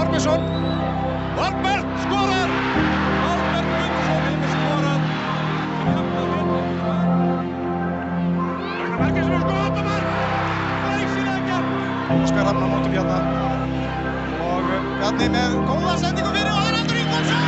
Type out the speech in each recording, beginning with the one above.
Árnason. Valbert skorar. Valbert Gunnarsson hefur skorað. Ragnar Bergeirsson og skoðamark. Glæsilega gert. Óskar Rafn á móti Bjarna. Og Bjarni með góða sendingu fyrir og það aftur Ingólfsson.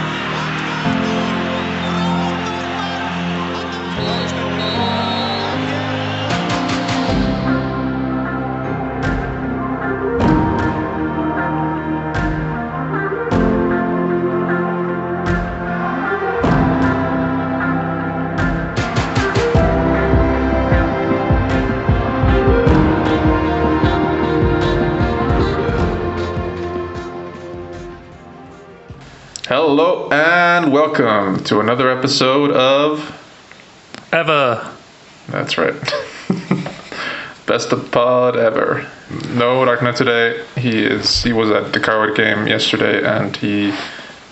Hello and welcome to another episode of Ever. That's right. Best of pod ever. No Ragnar today. He was at the Coward game yesterday and he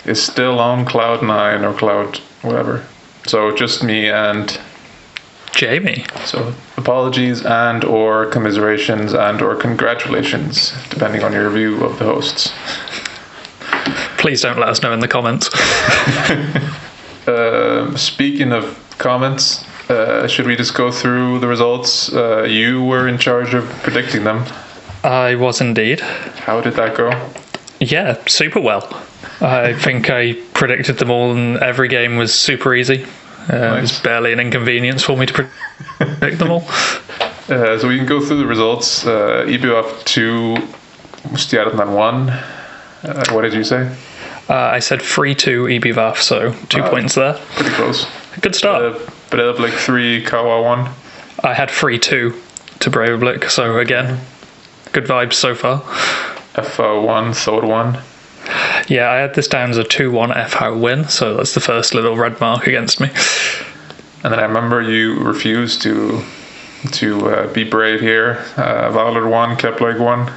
is still on cloud 9 or cloud whatever. So just me and Jamie. So apologies and or commiserations and or congratulations, depending on your view of the hosts. Please don't let us know in the comments. Speaking of comments, should we just go through the results? You were in charge of predicting them. I was indeed. How did that go? Yeah, super well. I think I predicted them all and every game was super easy. Nice. It was barely an inconvenience for me to predict them all. So we can go through the results. IBF 2, Stjarnan 1. What did you say? I said 3-2 EBVAF, so 2 points there. Pretty close. Good start. Breiðablik 3, Kawa 1. I had 3-2 to Breiðablik, so again, good vibes so far. FH 1, Thor 1. Yeah, I had this down as a 2-1 FH win, so that's the first little red mark against me. And then I remember you refused to be brave here. Valor 1, Keflavík 1.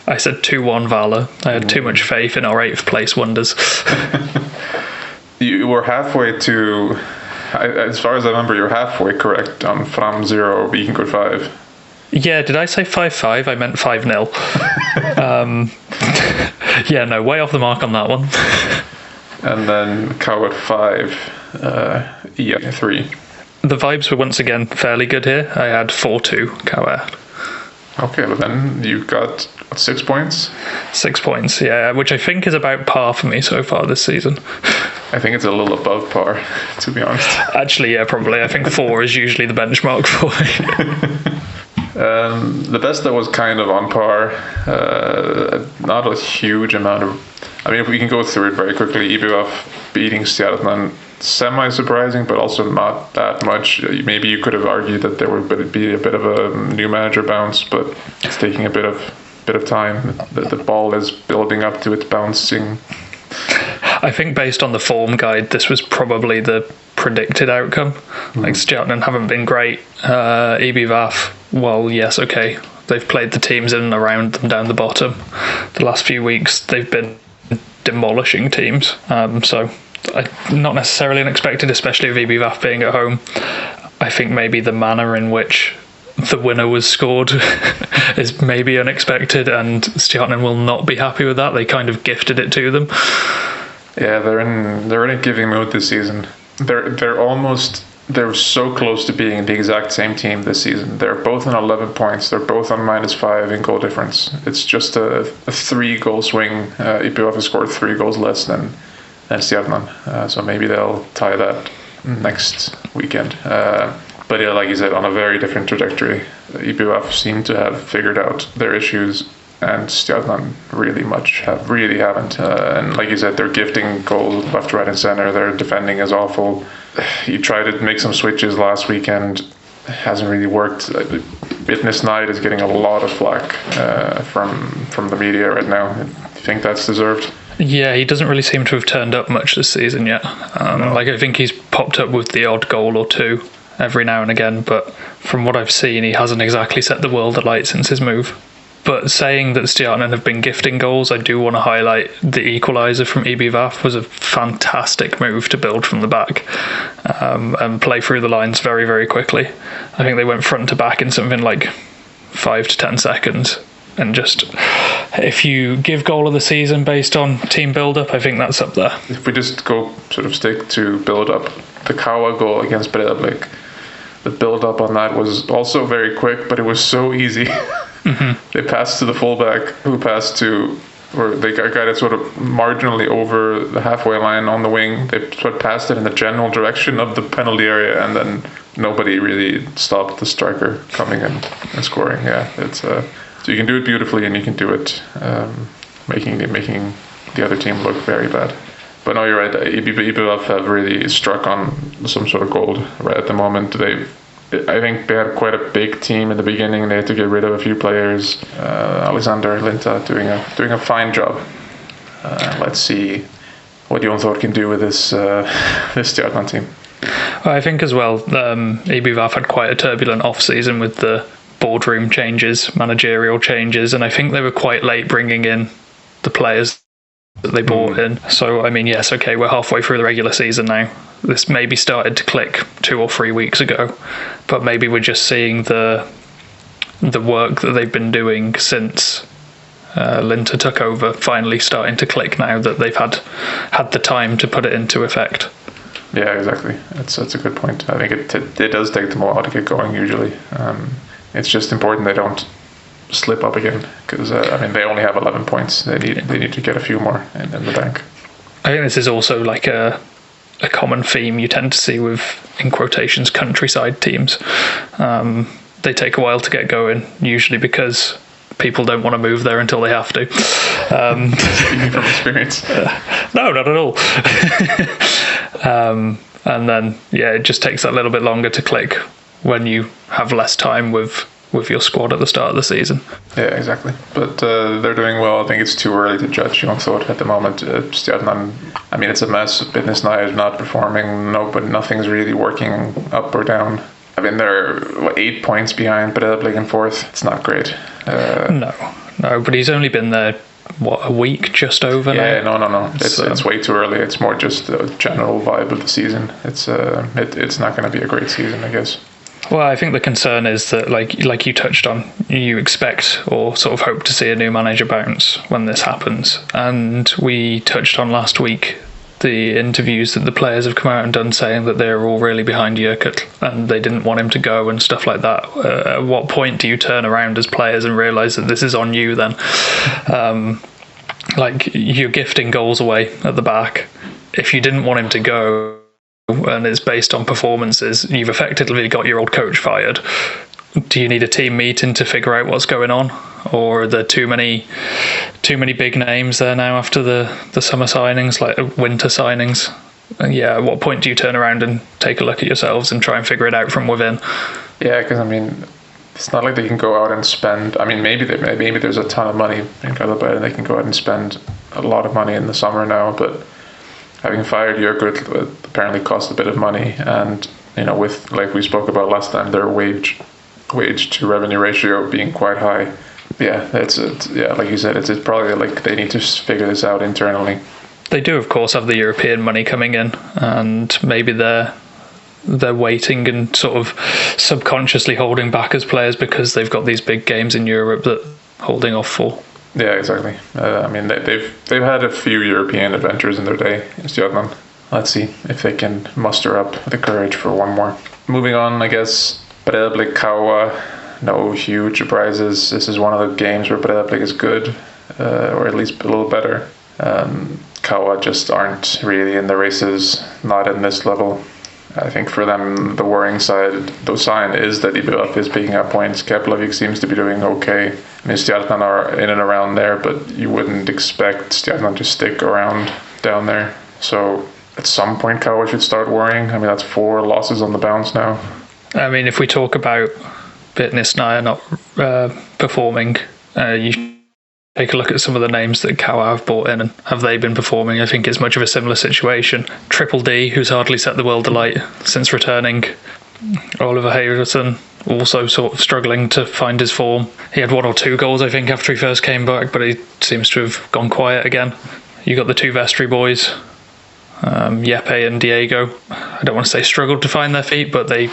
I said 2-1 Valor. I had too much faith in our 8th place wonders. You were halfway to, as far as I remember, you're halfway correct on Fram 0, Víkingur 5. Yeah, did I say 5-5? I meant 5-0. Yeah, no, way off the mark on that one. And then Coward 5, EA 3. The vibes were once again fairly good here. I had 4-2 Coward. Okay, but then you got 6 points? 6 points, yeah, which I think is about par for me so far this season. I think it's a little above par, to be honest. Actually, yeah, probably. I think 4 is usually the benchmark for me. The best that was kind of on par, not a huge amount of... I mean, if we can go through it very quickly, IBF beating Stjarnan, semi-surprising, but also not that much. Maybe you could have argued that there would be a bit of a new manager bounce, but it's taking a bit of time. The ball is building up to its bouncing. I think based on the form guide, this was probably the predicted outcome. Like Stjarnan haven't been great. EBVAF, well, yes, okay. They've played the teams in and around them down the bottom. The last few weeks, they've been demolishing teams. So not necessarily unexpected, especially with EBVAF being at home. I think maybe the manner in which the winner was scored is maybe unexpected, and Stjarnan will not be happy with that. They kind of gifted it to them. Yeah, they're in a giving mood this season. They're so close to being the exact same team this season. They're both on 11 points. They're both on -5 in goal difference. It's just a 3-goal swing. IPVF has scored 3 goals less than Stjarnan. So maybe they'll tie that next weekend. But yeah, like you said, on a very different trajectory. IPVF seem to have figured out their issues, and Stjarnan really haven't. And like you said, they're gifting goals left, right, and center. Their defending is awful. You tried to make some switches last weekend. It hasn't really worked. Witness Night is getting a lot of flack from the media right now. Do you think that's deserved? Yeah, he doesn't really seem to have turned up much this season yet. No. Like, I think he's popped up with the odd goal or two every now and again, but from what I've seen, he hasn't exactly set the world alight since his move. But saying that Stjarnan have been gifting goals, I do want to highlight the equaliser from EBVAF was a fantastic move to build from the back and play through the lines very, very quickly. I think they went front to back in something like 5 to 10 seconds. And just, if you give goal of the season based on team build-up, I think that's up there. If we just go sort of stick to build-up, the Kawa goal against Breiðablik, the build-up on that was also very quick, but it was so easy. They passed to the fullback, who passed to, or they got it sort of marginally over the halfway line on the wing. They sort of passed it in the general direction of the penalty area, and then nobody really stopped the striker coming in and scoring. Yeah, it's so you can do it beautifully, and you can do it making the other team look very bad. But no, you're right. IBF have really struck on some sort of gold right at the moment. I think they had quite a big team in the beginning. They had to get rid of a few players. Alexander Linta doing a fine job. Let's see what Jon Thor can do with this Stjarnan team. Well, I think as well, IBF had quite a turbulent off-season with the boardroom changes, managerial changes, and I think they were quite late bringing in the players that they bought in. So, I mean, yes, okay, we're halfway through the regular season now. This maybe started to click 2 or 3 weeks ago, but maybe we're just seeing the work that they've been doing since Linta took over finally starting to click now that they've had the time to put it into effect. Yeah, exactly. That's a good point. I think it does take them a while to get going usually. It's just important they don't slip up again, because they only have 11 points. They need to get a few more in the bank. I think this is also like a common theme you tend to see with, in quotations, countryside teams. They take a while to get going, usually because people don't want to move there until they have to. Speaking from experience. No, not at all. And then, yeah, it just takes that little bit longer to click when you have less time with your squad at the start of the season. Yeah, exactly. But they're doing well. I think it's too early to judge Jon Thor at the moment. Stjarnan, I mean, it's a mess. Bitnisnæ is not performing. Nothing's really working up or down. I mean, they're 8 points behind Breiðablik in fourth. It's not great. No, but he's only been there, a week just over now? Yeah, no. It's way too early. It's more just the general vibe of the season. It's not going to be a great season, I guess. Well, I think the concern is that, like you touched on, you expect or sort of hope to see a new manager bounce when this happens. And we touched on last week the interviews that the players have come out and done saying that they're all really behind Jökull and they didn't want him to go and stuff like that. At what point do you turn around as players and realise that this is on you then? You're gifting goals away at the back. If you didn't want him to go and it's based on performances, you've effectively got your old coach fired. Do you need a team meeting to figure out what's going on? Or are there too many big names there now after the summer signings, like winter signings? And yeah, at what point do you turn around and take a look at yourselves and try and figure it out from within? Yeah, because I mean, it's not like they can go out and spend. I mean, maybe there's a ton of money in Garðabær and they can go out and spend a lot of money in the summer now. But having fired Jökull apparently cost a bit of money, and with, like we spoke about last time, their wage to revenue ratio being quite high. Yeah, it's like you said, it's probably like they need to figure this out internally. They do, of course, have the European money coming in, and maybe they're waiting and sort of subconsciously holding back as players because they've got these big games in Europe that holding off for. Yeah, exactly. I mean, they've had a few European adventures in their day. Stjarnan. Let's see if they can muster up the courage for one more. Moving on, I guess. Breiðablik Kawa. No huge surprises. This is one of the games where Breiðablik is good, or at least a little better. Kawa just aren't really in the races, not in this level. I think for them, the worrying sign is that IBF is picking up points. Keflavik seems to be doing okay. I mean, Stjarnan are in and around there, but you wouldn't expect Stjarnan to stick around down there. So at some point, Kawa should start worrying. I mean, that's 4 losses on the bounce now. I mean, if we talk about Bitnisnæ not performing, you take a look at some of the names that Kawa have brought in, and have they been performing? I think it's much of a similar situation. Triple D, who's hardly set the world alight since returning. Oliver Hayerson also sort of struggling to find his form. He had 1 or 2 goals, I think, after he first came back, but he seems to have gone quiet again. You got the 2 Vestry boys, Jeppe and Diego. I don't want to say struggled to find their feet, but they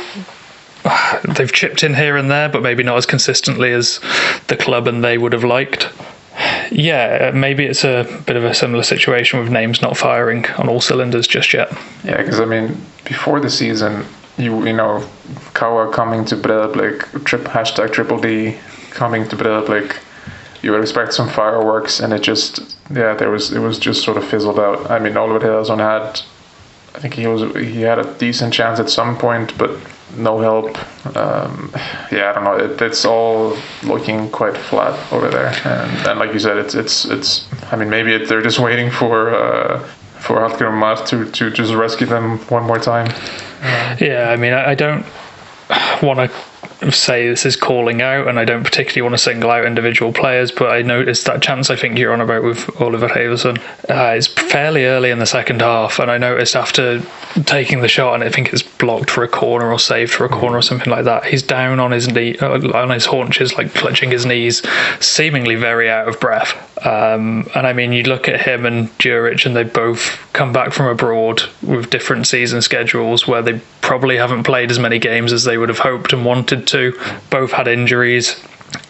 they've chipped in here and there, but maybe not as consistently as the club and they would have liked. Yeah, maybe it's a bit of a similar situation with names not firing on all cylinders just yet. Yeah, because I mean, before the season, you know, Kawa coming to Breiðablik, hashtag Triple D coming to Breiðablik, you would expect some fireworks, and it was just sort of fizzled out. I mean, Oliver Helason I think he had a decent chance at some point, but no help. I don't know. It's all looking quite flat over there, and like you said, it's. I mean, maybe they're just waiting for Hallgrímur Mar to just rescue them one more time. Yeah, I mean, I don't want to say this is calling out, and I don't particularly want to single out individual players, but I noticed that chance I think you're on about with Oliver Havason. It's fairly early in the second half, and I noticed after taking the shot, and I think it's blocked for a corner or saved for a corner or something like that, he's down on his knee, on his haunches, like clutching his knees, seemingly very out of breath. And I mean, you look at him and Juric, and they both come back from abroad with different season schedules where they probably haven't played as many games as they would have hoped and wanted to. Both had injuries.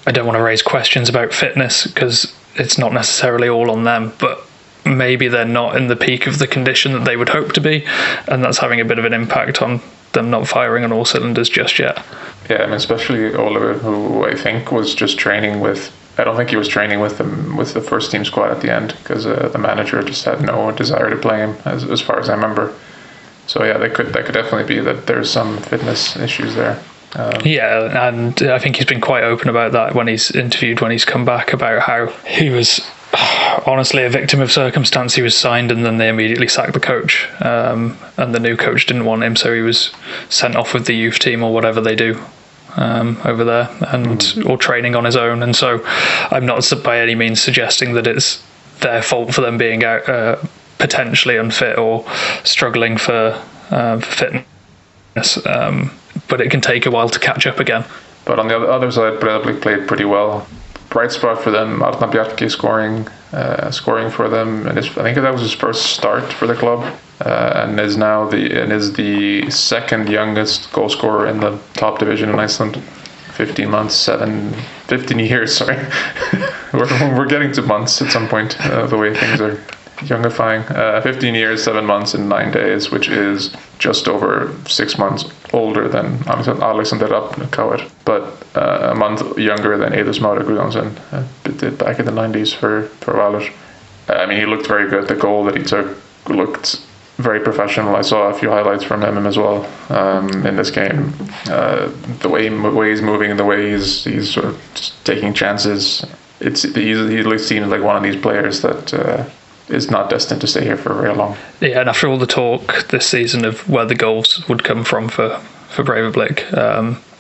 I don't want to raise questions about fitness because it's not necessarily all on them, but maybe they're not in the peak of the condition that they would hope to be, and that's having a bit of an impact on them not firing on all cylinders just yet. Yeah, and especially Oliver, who I think was just training with. I don't think he was training with the first team squad at the end, because the manager just had no desire to play him, as far as I remember. So yeah, that could definitely be that there's some fitness issues there. Yeah, and I think he's been quite open about that when he's interviewed when he's come back, about how he was honestly a victim of circumstance. He was signed and then they immediately sacked the coach, and the new coach didn't want him, so he was sent off with the youth team or whatever they do over there, and or training on his own. And so I'm not by any means suggesting that it's their fault for them being out potentially unfit or struggling for fitness, but it can take a while to catch up again. But on the other side, Breiðablik played pretty well. Bright spot for them, Arnar Bjarki scoring for them, and I think that was his first start for the club, and is now the second youngest goal scorer in the top division in Iceland. 15 years, sorry. we're getting to months at some point, the way things are youngifying. 15 years, 7 months and 9 days, which is just over 6 months older than Alexander Rafnkauer, but a month younger than Eiður Smári Guðjónsson did back in the 90s for Valur. I mean, he looked very good. The goal that he took looked very professional. I saw a few highlights from him as well in this game. The way he's moving, the way he's sort of just taking chances. He at least seems like one of these players that is not destined to stay here for very long. Yeah, and after all the talk this season of where the goals would come from for Breiðablik,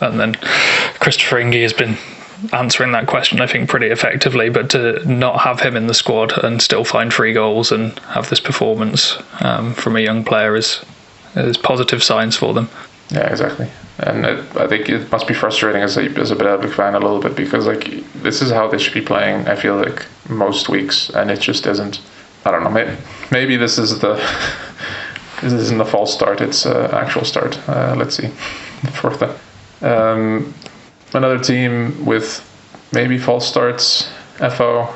and then Christopher Ingi has been answering that question, I think, pretty effectively, but to not have him in the squad and still find 3 goals and have this performance from a young player is positive signs for them. Yeah, exactly. And I think it must be frustrating as a Breiðablik fan a little bit, because like this is how they should be playing, I feel like, most weeks, and it just isn't. I don't know, maybe this isn't the false start, it's actual start. Let's see for that. Another team with maybe false starts, FO,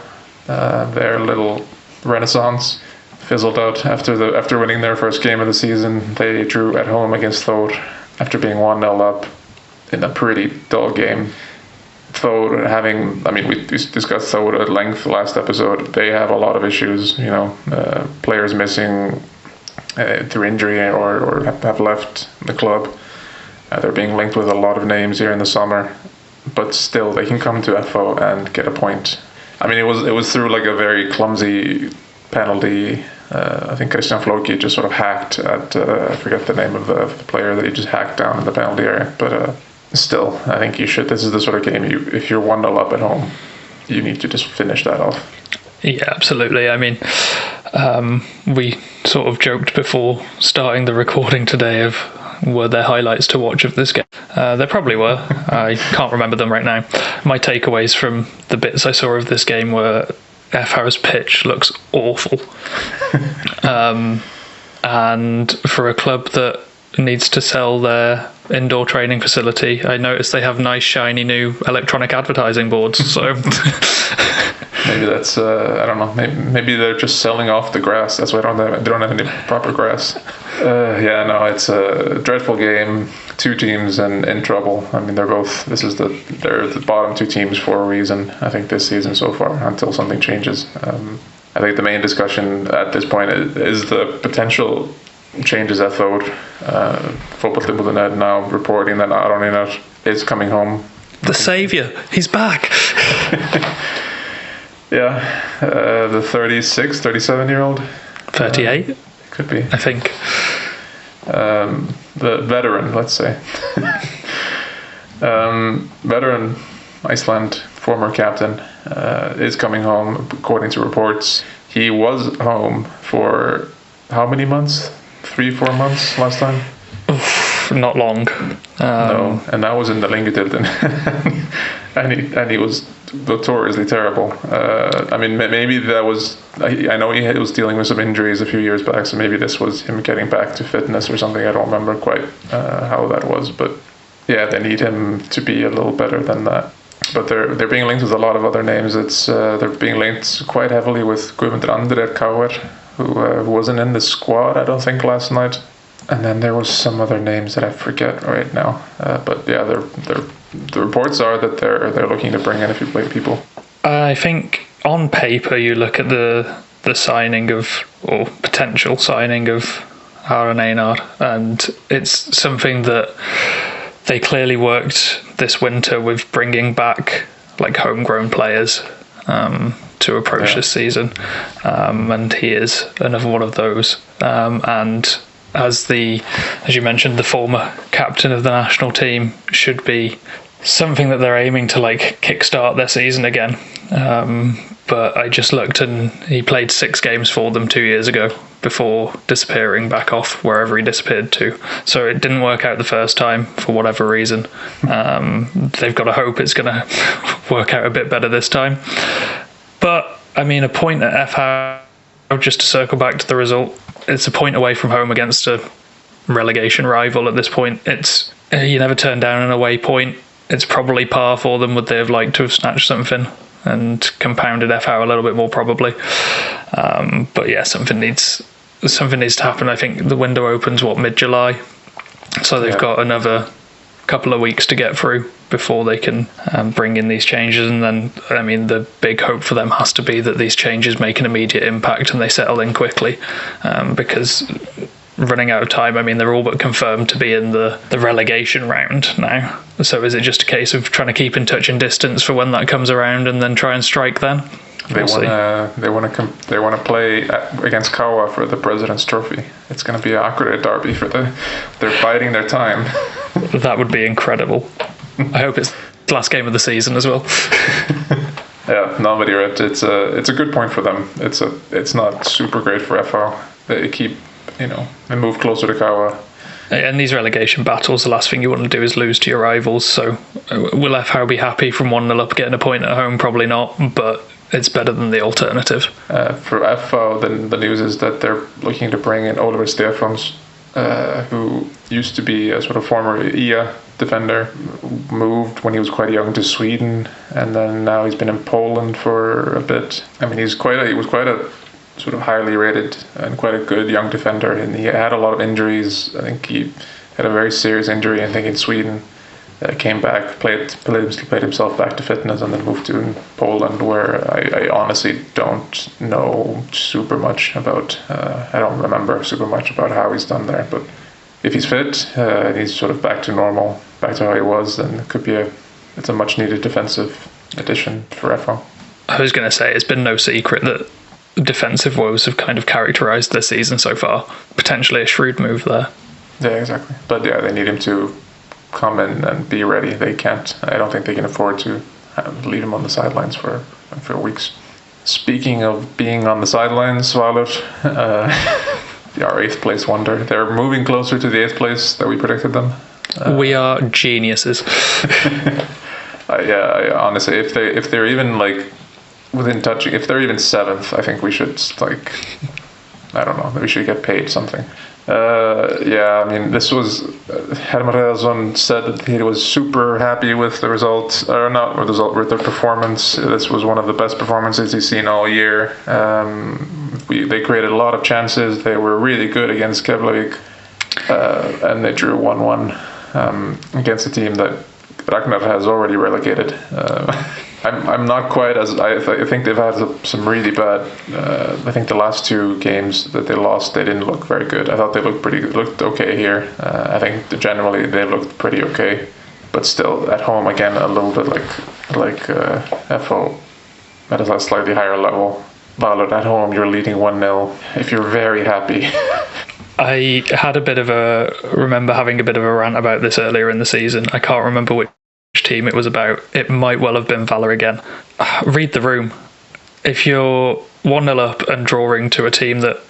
their little renaissance fizzled out after winning their first game of the season. They drew at home against Thor after being 1-0 up in a pretty dull game. Thor we discussed Thor at length last episode. They have a lot of issues, players missing through injury or have left the club. They're being linked with a lot of names here in the summer, but still they can come to FO and get a point. I mean, it was through like a very clumsy penalty. I think Christian Floki just sort of hacked at, I forget the name of the player that he just hacked down in the penalty area, but still, I think you should. This is the sort of game, if you're 1-0 up at home, you need to just finish that off. Yeah, absolutely. I mean, we sort of joked before starting the recording today of were there highlights to watch of this game. There probably were. I can't remember them right now. My takeaways from the bits I saw of this game were FH's pitch looks awful. And for a club that needs to sell their indoor training facility. I noticed they have nice, shiny new electronic advertising boards. So maybe that's I don't know. Maybe they're just selling off the grass. That's why they don't have any proper grass. Yeah, no, it's a dreadful game. Two teams in trouble. I mean, they're the bottom two teams for a reason. I think this season so far, until something changes. I think the main discussion at this point is the potential changes at Thode. Fotballtilbúðin now reporting that Aron Einar is coming home. The saviour, he's back. Yeah, the 37-year-old. 38? Could be. I think. The veteran, let's say. Veteran Iceland, former captain, is coming home, according to reports. He was home for how many months? 3-4 months last time? Not long. No, and that was in the Lengjudeildin. and he was notoriously terrible. I mean, maybe that was... I know he was dealing with some injuries a few years back, so maybe this was him getting back to fitness or something. I don't remember quite how that was, but yeah, they need him to be a little better than that. But they're being linked with a lot of other names. They're being linked quite heavily with Guðmundur Andri at KR, who wasn't in the squad, I don't think, last night. And then there was some other names that I forget right now. But yeah, the reports are that they're looking to bring in a few people. I think on paper you look at the signing of, or potential signing of, Aron Einar, and it's something that they clearly worked this winter with bringing back like homegrown players to approach this season, and he is another one of those. And as you mentioned, the former captain of the national team, should be something that they're aiming to like kickstart their season again. But I just looked, and he played 6 games for them 2 years ago before disappearing back off wherever he disappeared to. So it didn't work out the first time for whatever reason. They've got to hope it's going to work out a bit better this time. But I mean, a point at FH, just to circle back to the result, it's a point away from home against a relegation rival at this point. It's you never turn down an away point. It's probably par for them. Would they have liked to have snatched something and compounded FH a little bit more, probably? But yeah, something needs to happen. I think the window opens mid-July, so they've got another couple of weeks to get through before they can bring in these changes. And then, I mean, the big hope for them has to be that these changes make an immediate impact and they settle in quickly, because running out of time, I mean, they're all but confirmed to be in the relegation round now. So is it just a case of trying to keep in touch and distance for when that comes around and then try and strike then? They want to play against Kawa for the President's Trophy. It's going to be an accurate derby they're biding their time. That would be incredible. I hope it's the last game of the season as well. Yeah, no, but you're right. It's a good point for them. It's not super great for FH. They keep, they move closer to Kawa. And these relegation battles, the last thing you want to do is lose to your rivals. So will FH be happy from 1-0 up getting a point at home? Probably not, but it's better than the alternative. For FH, the news is that they're looking to bring in Oliver Stefáns, who used to be a sort of former IA defender, moved when he was quite young to Sweden, and then now he's been in Poland for a bit. I mean, he was quite a sort of highly rated and quite a good young defender, and he had a lot of injuries. I think he had a very serious injury, I think, in Sweden. Came back, played himself back to fitness, and then moved to Poland, where I honestly don't know super much about. I don't remember super much about how he's done there. But if he's fit, and he's sort of back to normal, back to how he was, then it could be it's a much needed defensive addition for FH. I was going to say, it's been no secret that defensive woes have kind of characterised their season so far. Potentially a shrewd move there. Yeah, exactly. But yeah, they need him to come in and be ready. They can't. I don't think they can afford to leave him on the sidelines for weeks. Speaking of being on the sidelines, Valur, our 8th place wonder, they're moving closer to the 8th place that we predicted them. We are geniuses. Yeah, honestly, if they're even like within touching, if they're even 7th, I think we should I don't know. We should get paid something. Yeah, I mean, this was Hermann Redason said that he was super happy with the result, or not with the result, with their performance. This was one of the best performances he's seen all year. They created a lot of chances. They were really good against Keflavik, and they drew 1-1 against a team that Ragnar has already relegated. I'm not quite as I think they've had some really bad. I think the last 2 games that they lost, they didn't look very good. I thought they looked okay here. I think generally they looked pretty okay, but still at home again a little bit like FO at a slightly higher level. Valor at home, you're leading 1-0. If you're very happy. I had remember having a bit of a rant about this earlier in the season. I can't remember which team it was about. It might well have been Valor again. Read the room. If you're 1-0 up and drawing to a team that,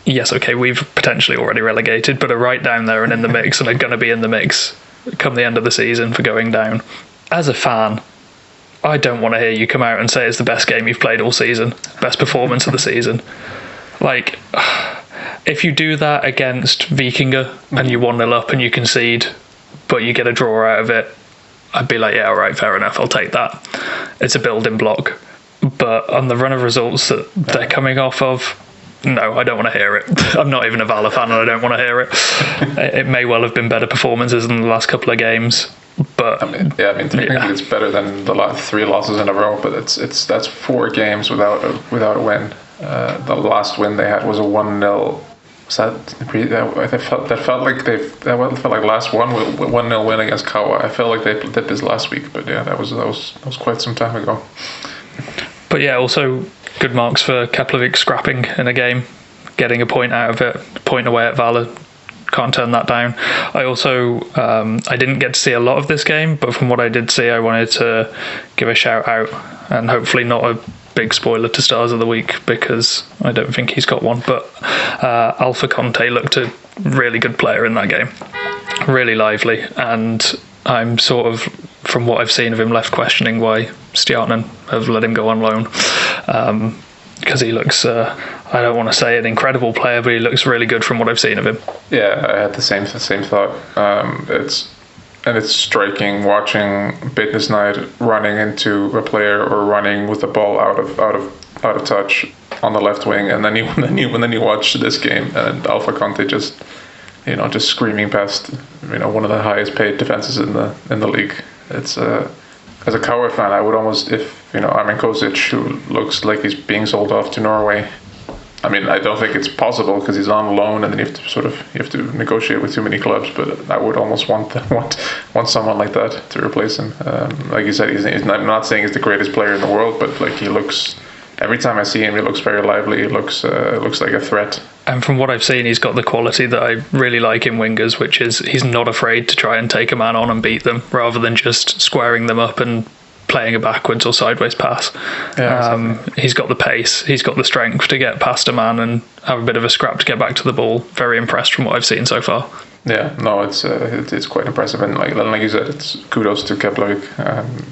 yes, okay, we've potentially already relegated, but are right down there and in the mix and are going to be in the mix come the end of the season for going down. As a fan, I don't want to hear you come out and say it's the best game you've played all season, best performance of the season. Like, if you do that against Víkingur and you 1-0 up and you concede, but you get a draw out of it, I'd be like, yeah, all right, fair enough, I'll take that. It's a building block. But on the run of results that they're coming off of, no, I don't want to hear it. I'm not even a Valor fan and I don't want to hear it. It may well have been better performances in the last couple of games. But technically it's better than the last 3 losses in a row, but that's 4 games without a win. The last win they had was a 1-0. That felt like last 1-0 win against Kawa. I felt like they did this last week, but yeah, that was quite some time ago. But yeah, also good marks for Keflavik scrapping in a game, getting a point out of it, point away at Valor. Can't turn that down. I also I didn't get to see a lot of this game, but from what I did see, I wanted to give a shout out, and hopefully not a big spoiler to Stars of the Week because I don't think he's got one, but Alpha Conte looked a really good player in that game, really lively, and I'm sort of, from what I've seen of him, left questioning why Stjarnan have let him go on loan, because he looks I don't want to say an incredible player, but he looks really good from what I've seen of him. Yeah, I had the same thought. It's striking watching Business Night running into a player or running with the ball out of touch on the left wing, and then you watch this game and Alpha Conte just screaming past one of the highest paid defenses in the league. It's as a Coward fan, I would almost, if Armin Kosic, who looks like he's being sold off to Norway. I mean, I don't think it's possible because he's on loan, and then you have to negotiate with too many clubs. But I would almost want someone like that to replace him. Like you said, I'm not saying he's the greatest player in the world, but like he looks. Every time I see him, he looks very lively. He looks like a threat. And from what I've seen, he's got the quality that I really like in wingers, which is he's not afraid to try and take a man on and beat them, rather than just squaring them up and playing a backwards or sideways pass. Yeah, exactly. He's got the pace, he's got the strength to get past a man and have a bit of a scrap to get back to the ball. Very impressed from what I've seen so far. Yeah, no, it's quite impressive, and like you said, it's kudos to Keflavik.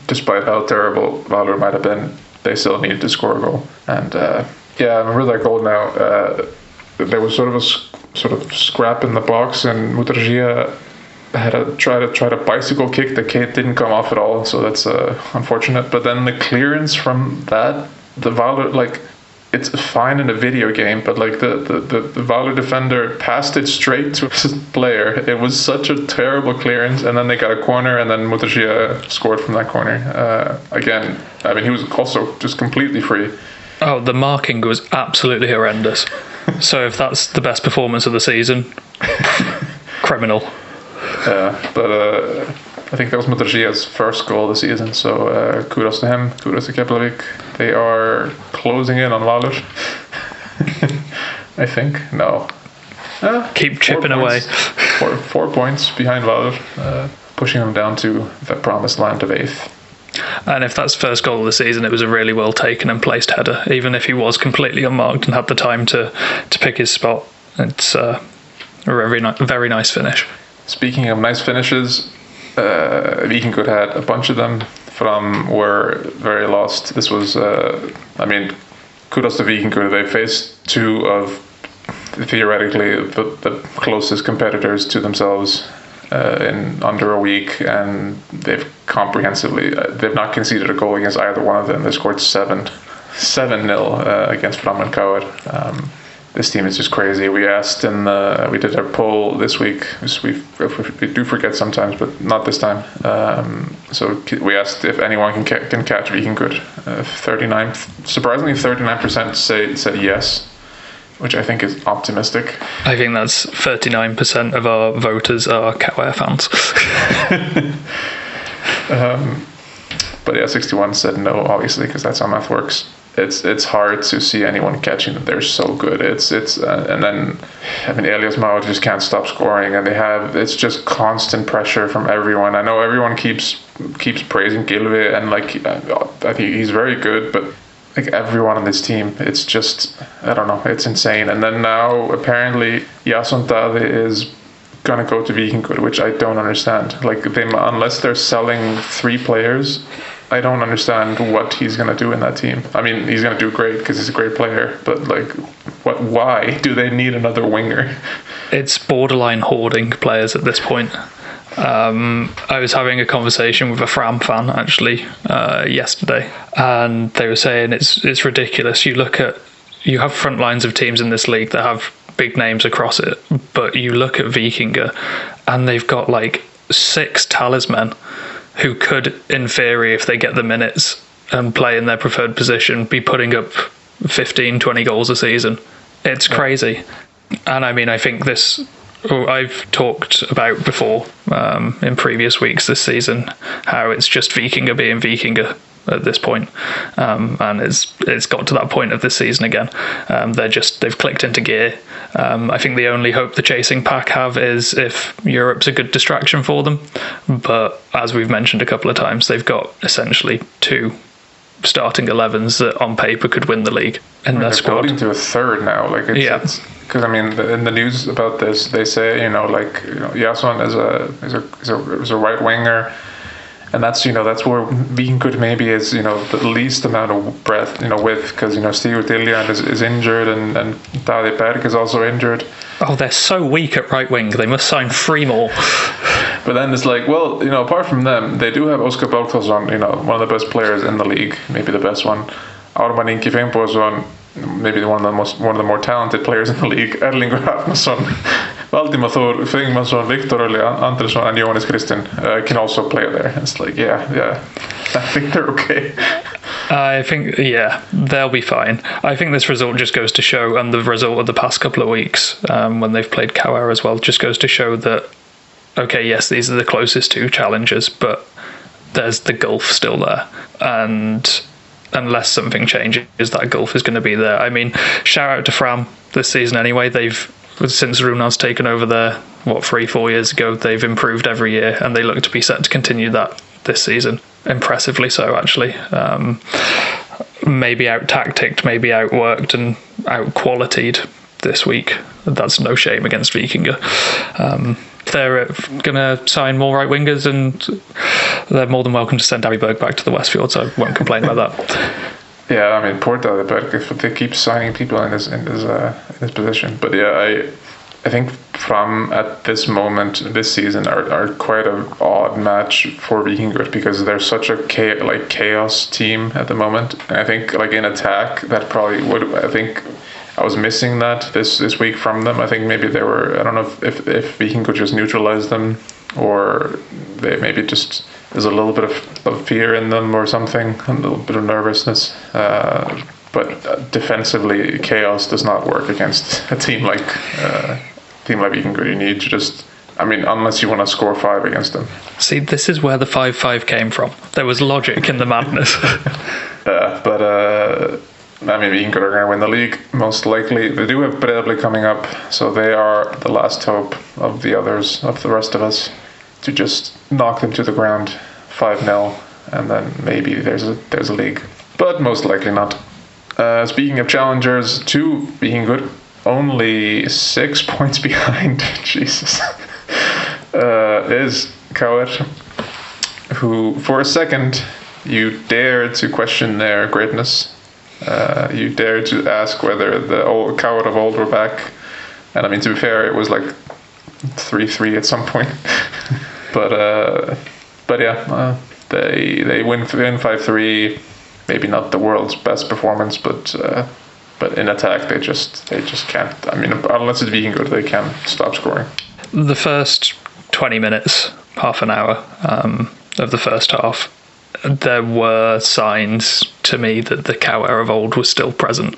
Despite how terrible Valor might have been, they still needed to score a goal. And I remember that goal now. There was sort of scrap in the box, and Mutarjia had to try to bicycle kick. The kick didn't come off at all, so that's unfortunate. But then the clearance from that, the Valor, like, it's fine in a video game, but like the Valor defender passed it straight to his player. It was such a terrible clearance, and then they got a corner, and then Mutarjia scored from that corner. Again, I mean, he was also just completely free. Oh, the marking was absolutely horrendous. So if that's the best performance of the season, criminal. Yeah, but I think that was Mutarjia's first goal of the season, so kudos to him, kudos to Keflavik. They are closing in on Valur. I think. No. Keep chipping away. 4 points behind Valur, pushing them down to the promised land of 8th. And if that's first goal of the season, it was a really well taken and placed header, even if he was completely unmarked and had the time to pick his spot. It's a very nice finish. Speaking of nice finishes, Víkingur had a bunch of them from were very lost. This was, kudos to Víkingur. They faced 2 of theoretically the closest competitors to themselves in under a week, and they've not conceded a goal against either one of them. They scored 7-0 against Fram and Coward. This team is just crazy. We asked we did our poll this week. We do forget sometimes, but not this time. So we asked if anyone can catch Víkingur. 39% said yes, which I think is optimistic. I think that's 39% of our voters are KR fans. But yeah, 61 said no, obviously, because that's how math works. It's hard to see anyone catching them. They're so good. And then Elias Mao just can't stop scoring, and it's just constant pressure from everyone. I know everyone keeps praising Gylfi, and I think he's very good, but everyone on this team, it's just, I don't know, it's insane. And then now apparently Jason Daði is gonna go to Víkingur, which I don't understand. Unless they're selling 3 players, I don't understand what he's gonna do in that team. I mean, he's gonna do great because he's a great player, but why do they need another winger? It's borderline hoarding players at this point. I was having a conversation with a Fram fan actually yesterday, and they were saying it's ridiculous. You have front lines of teams in this league that have big names across it, but you look at Víkingur and they've got 6 talismen who could, in theory, if they get the minutes and play in their preferred position, be putting up 15-20 goals a season. It's crazy. And I mean, I think this, I've talked about before in previous weeks this season, how it's just Víkingur being Víkingur at this point. And it's got to that point of this season again. They've clicked into gear. I think the only hope the chasing pack have is if Europe's a good distraction for them. But as we've mentioned a couple of times, they've got essentially 2 starting 11s that on paper could win the league in their squad. They're building to a third now. Because I mean, in the news about this, they say Jason is a right winger. And that's where Víkingur maybe is the least amount of breadth width, because Stígur Diljan is injured, and Daði Berg is also injured. Oh, they're so weak at right wing. They must sign 3 more. But then it's apart from them, they do have Óskar Bálkþórsson, one of the best players in the league, maybe the best one. Ármann Ingi Finnbogason, maybe one of the more talented players in the league. Erlingur Hafnason, Valdimar Þór Fingmansson, Viktor Öli Andresson, and Jóhannes Kristinn can also play there. It's yeah, I think they're okay. I think, they'll be fine. I think this result just goes to show, and the result of the past couple of weeks, when they've played KR as well, just goes to show that, okay, yes, these are the closest 2 challengers, but there's the gulf still there. And unless something changes, that gulf is going to be there. I mean, shout out to Fram this season anyway. Since Runar's taken over there, 3-4 years ago, they've improved every year, and they look to be set to continue that this season. Impressively so, actually. Maybe out-tacticked, maybe outworked and out-qualitied this week. That's no shame against Víkingur. They're going to sign more right wingers, and they're more than welcome to send Daði Berg back to the Westfield, so I won't complain about that. Yeah, I mean, poor Daði Berg, if they keep signing people in his position. But yeah, I think Fram at this moment, this season, are quite an odd match for Víkingur, because they're such a chaos team at the moment. And I think in attack, that probably would, I think I was missing that this week from them. I think maybe they were, I don't know if Víkingur just neutralized them, or they maybe just, there's a little bit of fear in them or something, a little bit of nervousness. But defensively, chaos does not work against a team like Víkingur. You need to just, I mean, unless you want to score 5 against them. See, this is where the 5-5 came from. There was logic in the madness. I mean, Víkingur are going to win the league, most likely. They do have Breiðablik coming up, so they are the last hope of the rest of us, to just knock them to the ground 5-0, and then maybe there's a league. But most likely not. Speaking of challengers, to Víkingur, only 6 points behind, Jesus, is KR, who, for a second, you dared to question their greatness. You dared to ask whether the KR of old were back. And I mean, to be fair, it was like 3-3 at some point. but yeah, they win 5-3. Maybe not the world's best performance, but in attack they just can't. I mean, unless it's Víkingur, they can't stop scoring. The first 20 minutes, half an hour of the first half, there were signs to me that the Kauer of old was still present.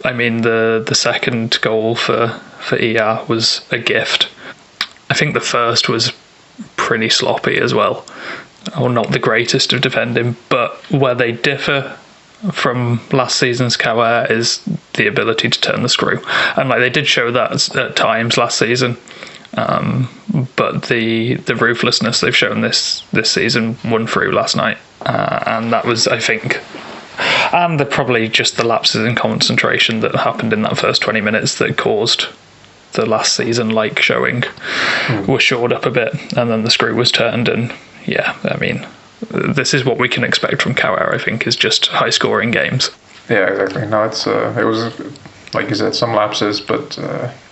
I mean, the second goal for ER was a gift. I think the first was pretty sloppy as well, or not the greatest of defending, but where they differ from last season's Kauer is the ability to turn the screw. And like they did show that at times last season. But the ruthlessness they've shown this season won through last night, and that was, I think, and probably just the lapses in concentration that happened in that first 20 minutes that caused the last season like showing was shored up a bit, and then the screw was turned. And yeah, I mean, this is what we can expect from Kauer, I think, is just high scoring games. Yeah, exactly. No, it was, like you said, some lapses, but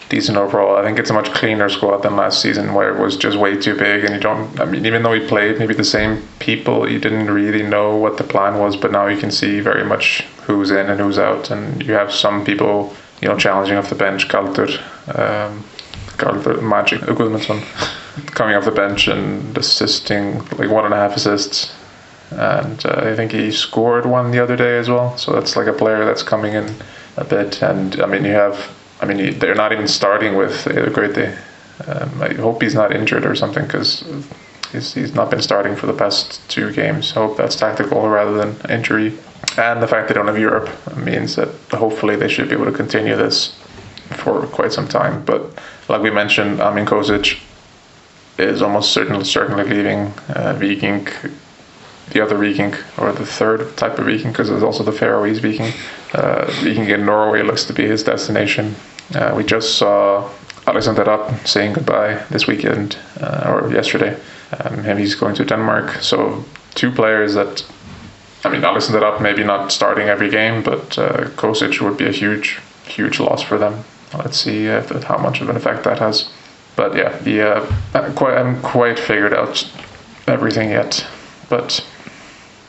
decent overall. I think it's a much cleaner squad than last season, where it was just way too big, and even though we played maybe the same people, you didn't really know what the plan was, but now you can see very much who's in and who's out, and you have some people, challenging off the bench, Galdur Magic Gudmundsson, coming off the bench and assisting, like 1.5 assists, and I think he scored one the other day as well, so that's like a player that's coming in a bit. And I mean, they're not even starting with Grete. I hope he's not injured or something, because he's not been starting for the past 2 games. I hope that's tactical rather than injury. And the fact they don't have Europe means that hopefully they should be able to continue this for quite some time. But like we mentioned, Kosic is almost certainly leaving Viking. The other Viking, or the third type of Viking, because there's also the Faroese Viking. Viking in Norway looks to be his destination. We just saw Alexander Rapp saying goodbye this weekend, or yesterday. He's going to Denmark. So 2 players that, I mean, Alexander Rapp maybe not starting every game, but Kosic would be a huge loss for them. Let's see how much of an effect that has. But yeah, I haven't quite figured out everything yet. But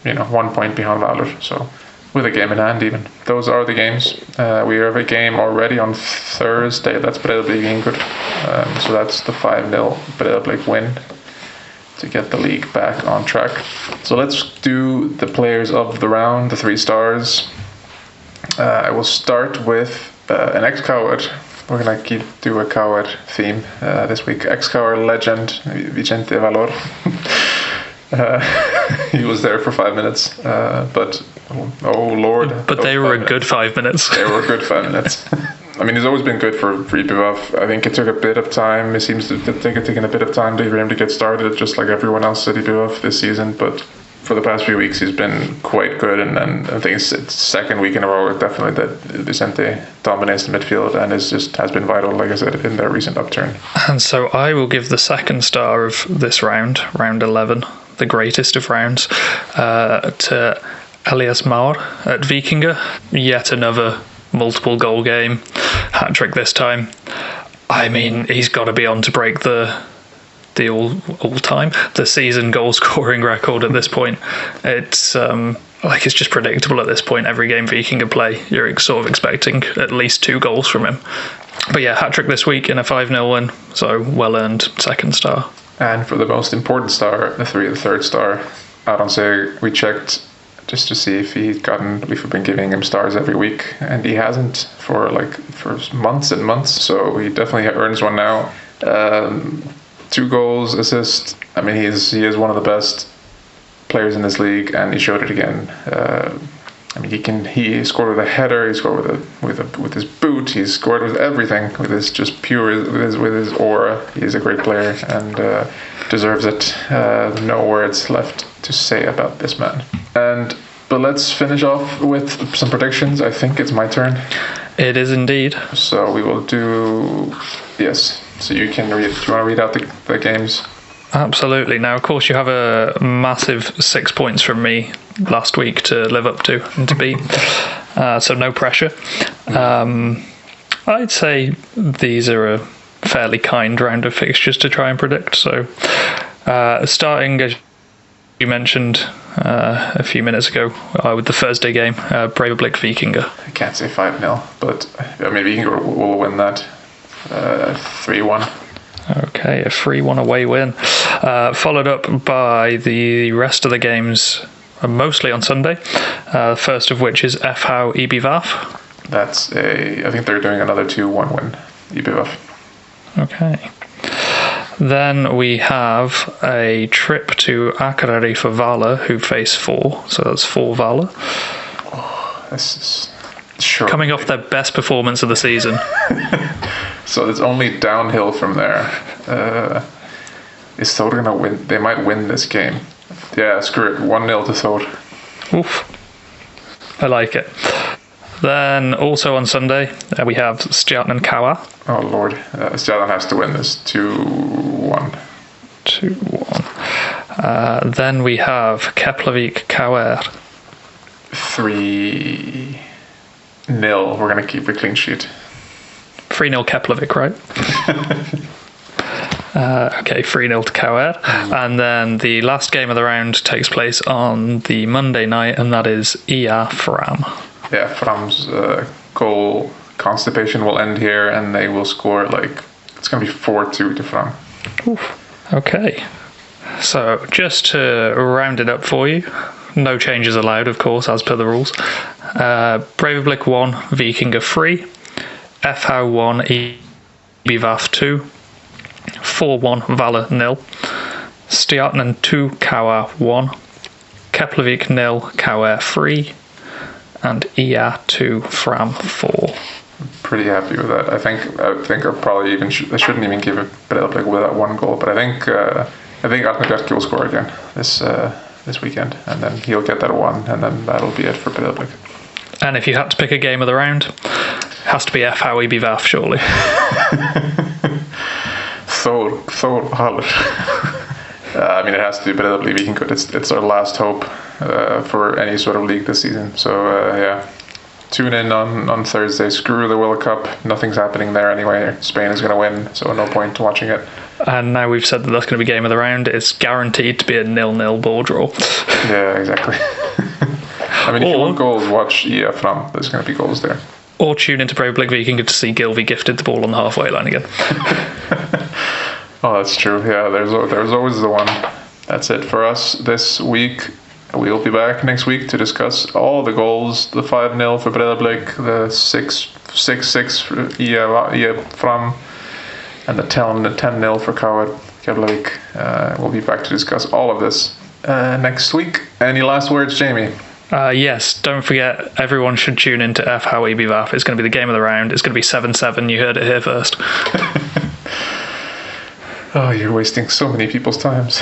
1 point behind Valur, so with a game in hand even. Those are the games. We have a game already on Thursday. That's Víkingur. So that's the 5-0 Breiðablik win to get the league back on track. So let's do the players of the round, the 3 stars. I will start with an ex-Kauer. We're going to do a Kauer theme this week. Ex-Kauer legend, Vicente Valor. He was there for 5 minutes, but oh lord! But they were a good 5 minutes. They were a good 5 minutes. I mean, he's always been good for IPVAF. I think it took a bit of time. It seems to take taken a bit of time for him to get started, just like everyone else at IPVAF this season. But for the past few weeks, he's been quite good, and I think it's second week in a row definitely that Vicente dominates the midfield and has been vital, like I said, in their recent upturn. And so I will give the second star of this round 11. The greatest of rounds, to Elias Maur at Víkingur. Yet another multiple goal game, hat-trick this time. I mean, he's got to be on to break the all-time, the season goal-scoring record at this point. It's it's just predictable at this point. Every game Víkingur play, you're sort of expecting at least 2 goals from him. But yeah, hat-trick this week in a 5-0 win, so well-earned second star. And for the most important star, the third star, Aron Sig, we checked just to see if we've been giving him stars every week, and he hasn't for months and months, so he definitely earns one now. 2 goals, assist. I mean, he is one of the best players in this league, and he showed it again. I mean, he scored with a header, he scored with his boot, he scored with everything, with his aura. He's a great player and deserves it. No words left to say about this man. But let's finish off with some predictions. I think it's my turn. It is indeed. So we will do, yes. So you can read. Do you want to read out the games? Absolutely. Now, of course, you have a massive 6 points from me last week to live up to and to beat. So no pressure. I'd say these are a fairly kind round of fixtures to try and predict. So, starting, as you mentioned a few minutes ago, with the Thursday game, Breivik Víkingur. I can't say 5-0, but I mean, Víkingur will win that 3-1. Okay, a 3-1 away win. Followed up by the rest of the games, mostly on Sunday. First of which is FH IBVF. I think they're doing another 2-1 win, IBVF. Okay. Then we have a trip to Akureyri for Vala, who face 4. So that's 4 Vala. Oh, this is sure. Coming off their best performance of the season. So it's only downhill from there. Is Thor going to win? They might win this game. Yeah, screw it. 1-0 to Thor. Oof. I like it. Then also on Sunday, we have Stjarnan Kawa. Oh, Lord. Stjarnan has to win this 2-1. 2-1. Then we have Keflavik KR. 3-0. We're going to keep a clean sheet. 3-0 Keflavik, right? Okay, 3-0 to KR. And then the last game of the round takes place on the Monday night, and that is IA Fram. Yeah, Fram's goal constipation will end here, and they will score it's going to be 4-2 to Fram. Oof. Okay. So just to round it up for you, no changes allowed, of course, as per the rules. Breivik 1, Víkingur 3, FH 1, IBVF 2, 4-1 Vala 0, Stjarnan 2, KR 1, Keflavik 0, KR 3, and IA 2, Fram 4. Pretty happy with that. I think I probably even I shouldn't even give it Breivik with that 1 goal, but I think Arne Bjarki will score again this weekend, and then he'll get that 1, and then that'll be it for Breivik. And if you had to pick a game of the round, has to be FH IBVF, surely. Thor Haller. I mean, it has to be Breivik Víkingur. It's our last hope for any sort of league this season. So yeah, tune in on Thursday. Screw the World Cup. Nothing's happening there anyway. Spain is going to win, so no point watching it. And now we've said that that's going to be game of the round. It's guaranteed to be a 0-0 ball draw. Yeah, exactly. I mean, if you want goals, watch EF Fram. There's going to be goals there. Or tune into Breivik Víkingur to see Gylfi gifted the ball on the halfway line again. Oh, that's true. Yeah, there's always the one. That's it for us this week. We'll be back next week to discuss all the goals: the 5-0 for Breivik, the 6-6 for EF Fram, and the 10-0 for Keflavik. We'll be back to discuss all of this next week. Any last words, Jamie? Yes, don't forget, everyone should tune into FH IBVF. It's going to be the game of the round. It's going to be 7-7. You heard it here first. Oh, you're wasting so many people's times.